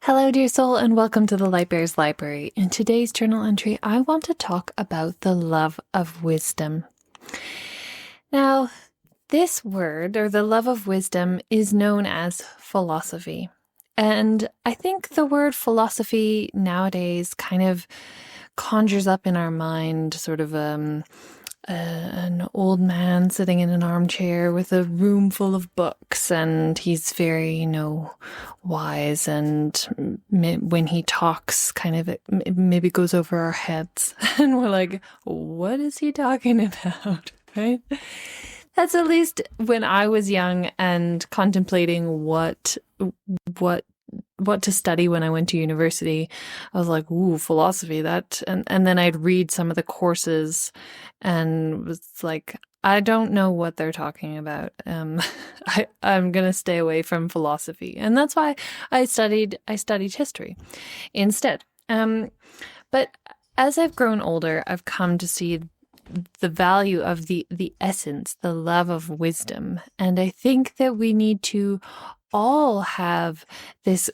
Hello, dear soul, and welcome to the Lightbearer's Library. In today's journal entry, I want to talk about the love of wisdom. Now, this word, or the love of wisdom, is known as philosophy. And I think the word philosophy nowadays kind of conjures up in our mind sort of an old man sitting in an armchair with a room full of books, and he's very, wise, and when he talks, kind of it maybe goes over our heads, and we're like, what is he talking about, right? That's at least when I was young and contemplating what to study when I went to university. I was like, ooh, philosophy, that, and then I'd read some of the courses and was like, I don't know what they're talking about. I'm gonna stay away from philosophy. And that's why I studied history instead. But as I've grown older, I've come to see the value of the essence, the love of wisdom. And I think that we need to all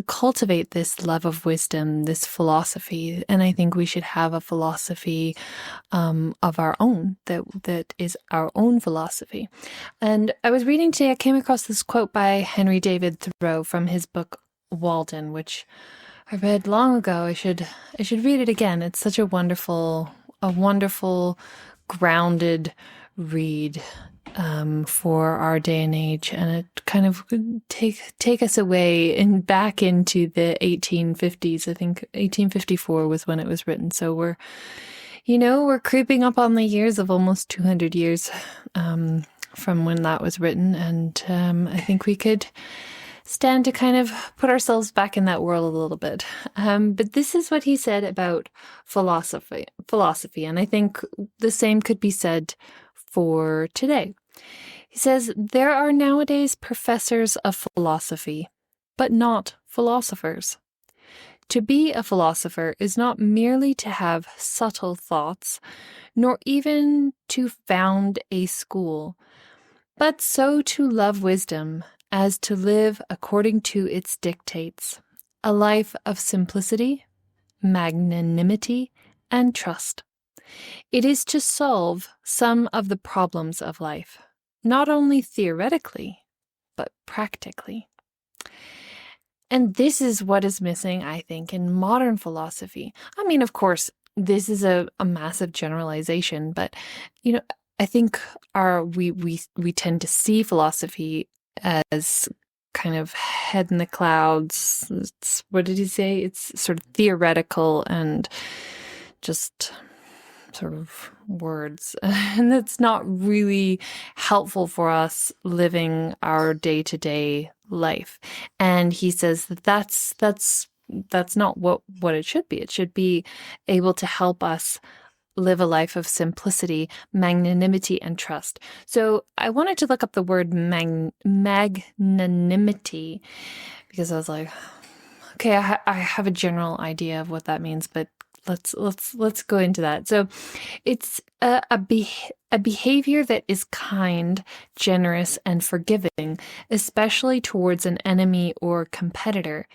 cultivate this love of wisdom, this philosophy. And I think we should have a philosophy of our own, that is our own philosophy. And I was reading today, I came across this quote by Henry David Thoreau from his book Walden, which I read long ago. I should read it again. It's such a wonderful grounded read for our day and age, and it kind of take us away and back into the 1850s. I think 1854 was when it was written. So we're creeping up on the years of almost 200 years from when that was written, and I think we could stand to kind of put ourselves back in that world a little bit. But this is what he said about philosophy, and I think the same could be said for today. He says, there are nowadays professors of philosophy, but not philosophers. To be a philosopher is not merely to have subtle thoughts, nor even to found a school, but so to love wisdom as to live according to its dictates, a life of simplicity, magnanimity, and trust. It is to solve some of the problems of life, not only theoretically, but practically. And this is what is missing, I think, in modern philosophy. I mean, of course, this is a massive generalization, but, I think we tend to see philosophy as kind of head in the clouds. What did he say? It's sort of theoretical and just sort of words. And that's not really helpful for us living our day-to-day life. And he says that's not what it should be. It should be able to help us live a life of simplicity, magnanimity, and trust. So I wanted to look up the word magnanimity, because I was like, okay, I have a general idea of what that means, but let's go into that. So it's a behavior that is kind, generous, and forgiving, especially towards an enemy or competitor.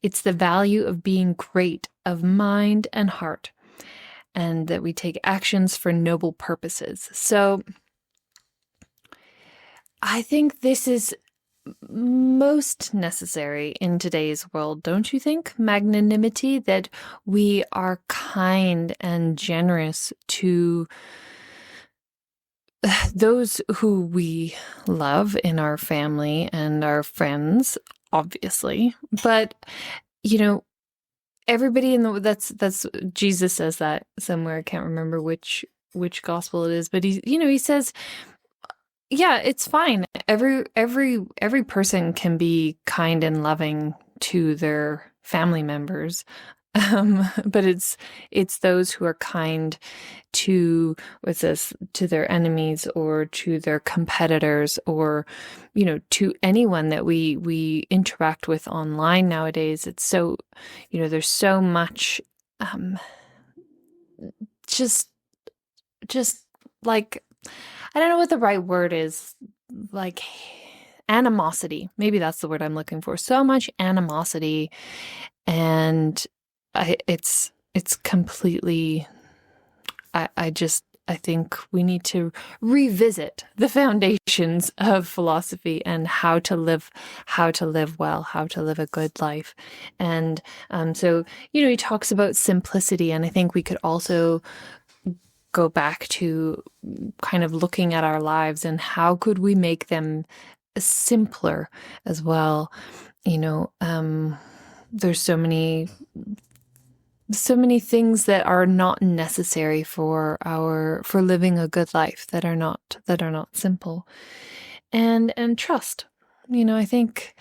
It's the value of being great of mind and heart, and that we take actions for noble purposes. So I think this is most necessary in today's world, don't you think? Magnanimity, that we are kind and generous to those who we love in our family and our friends, obviously. But, everybody that's Jesus says that somewhere. I can't remember which gospel it is, but he says, yeah, it's fine. Every person can be kind and loving to their family members. But it's those who are kind to, to their enemies or to their competitors, or, to anyone that we interact with online nowadays. It's so, there's so much, just like, I don't know what the right word is, like animosity. Maybe that's the word I'm looking for. So much animosity, and it's completely. I think we need to revisit the foundations of philosophy and how to live well, how to live a good life. And so, he talks about simplicity, and I think we could also go back to kind of looking at our lives and how could we make them simpler as well. There's so many things that are not necessary for living a good life that are not simple. And trust. I think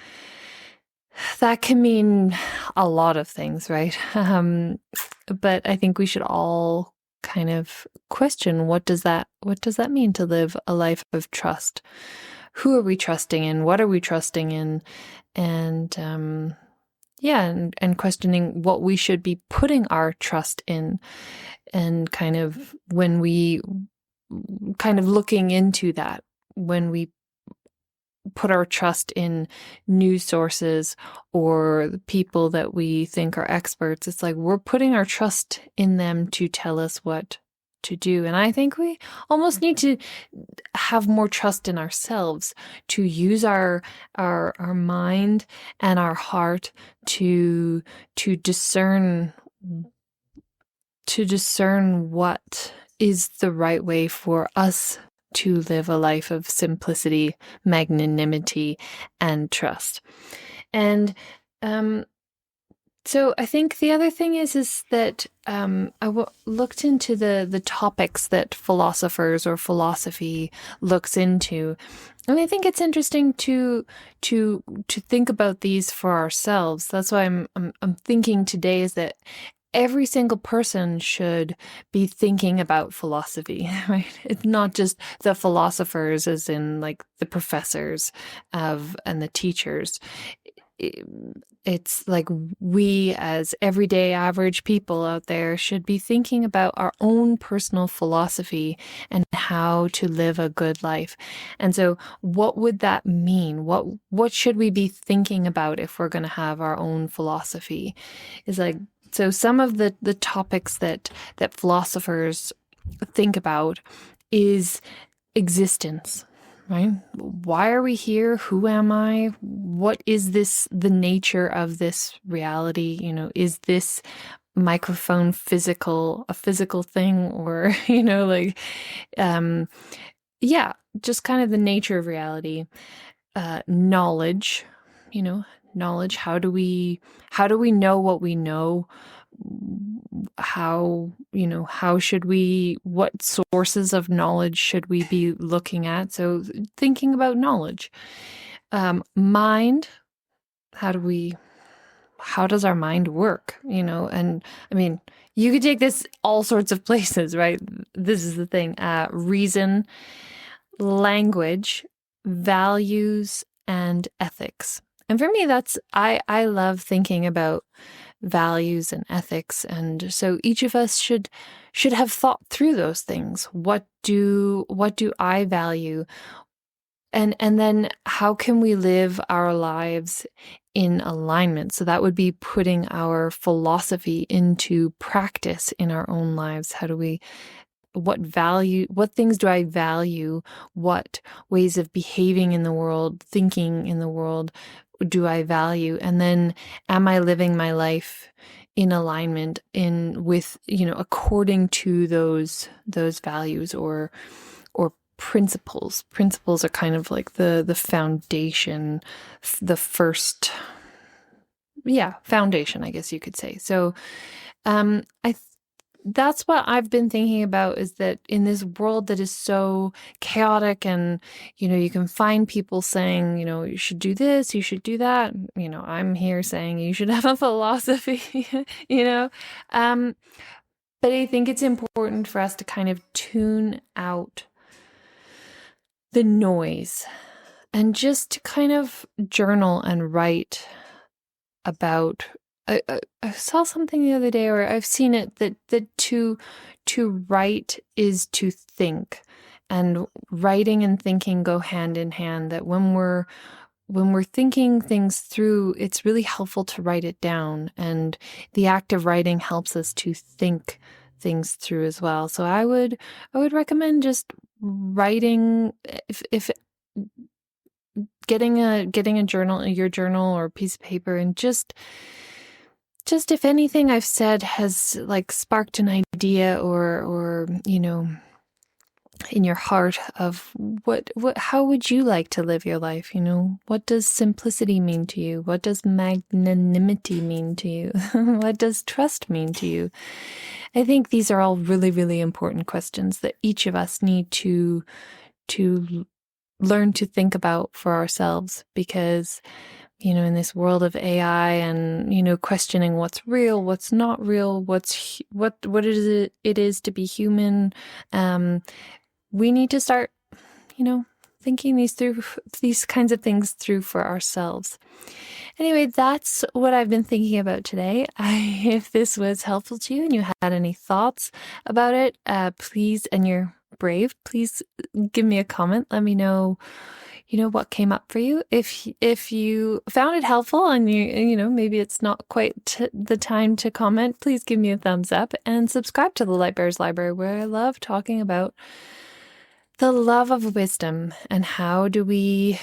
that can mean a lot of things, right? But I think we should all kind of question, what does that mean to live a life of trust? Who are we trusting in? What are we trusting in? And and questioning what we should be putting our trust in, and kind of when we kind of looking into that, when we put our trust in news sources or the people that we think are experts, it's like we're putting our trust in them to tell us what to do. And I think we almost need to have more trust in ourselves, to use our mind and our heart to discern what is the right way for us to live a life of simplicity, magnanimity, and trust. And so I think the other thing is that looked into the topics that philosophers or philosophy looks into, and I think it's interesting to think about these for ourselves. That's why I'm thinking today is that every single person should be thinking about philosophy, right? It's not just the philosophers, as in like the professors and the teachers. It's like we as everyday average people out there should be thinking about our own personal philosophy and how to live a good life. And so what would that mean? What should we be thinking about if we're going to have our own philosophy? Is like, so some of the topics that philosophers think about is existence. Right? Why are we here? Who am I? What is the nature of this reality? Is this microphone a physical thing, or, just kind of the nature of reality. Knowledge, knowledge. How do we know what we know? What sources of knowledge should we be looking at? So thinking about knowledge. Mind, how does our mind work? And I mean, you could take this all sorts of places, right? This is the thing. Reason, language, values, and ethics. And for me, I love thinking about values and ethics. And so each of us should have thought through those things. What do I value? And then how can we live our lives in alignment? So that would be putting our philosophy into practice in our own lives. What things do I value? What ways of behaving in the world, thinking in the world do I value? And then am I living my life in alignment with according to those values or principles? Principles are kind of like the foundation, the first foundation, I guess you could say. So that's what I've been thinking about, is that in this world that is so chaotic, and, you can find people saying, you should do this, you should do that. I'm here saying you should have a philosophy, But I think it's important for us to kind of tune out the noise and just to kind of journal and write about. I saw something the other day, or I've seen it, that to write is to think, and writing and thinking go hand in hand, that when we're thinking things through, it's really helpful to write it down. And the act of writing helps us to think things through as well. So I would recommend just writing, if getting a journal, your journal or piece of paper, and just if anything I've said has like sparked an idea or in your heart of how would you like to live your life? What does simplicity mean to you? What does magnanimity mean to you? What does trust mean to you? I think these are all really, really important questions that each of us need to learn to think about for ourselves, because in this world of AI and questioning what's real, what's not real, what is it is to be human, we need to start thinking these kinds of things through for ourselves. Anyway, that's what I've been thinking about today. If this was helpful to you and you had any thoughts about it, please, and you're brave, please give me a comment. Let me know what came up for you. If you found it helpful and maybe it's not quite the time to comment, please give me a thumbs up and subscribe to the Lightbearers Library, where I love talking about the love of wisdom and how do we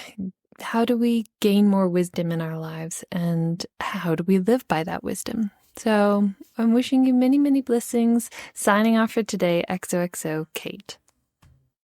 gain more wisdom in our lives, and how do we live by that wisdom. So I'm wishing you many, many blessings. Signing off for today, XOXO, Kate.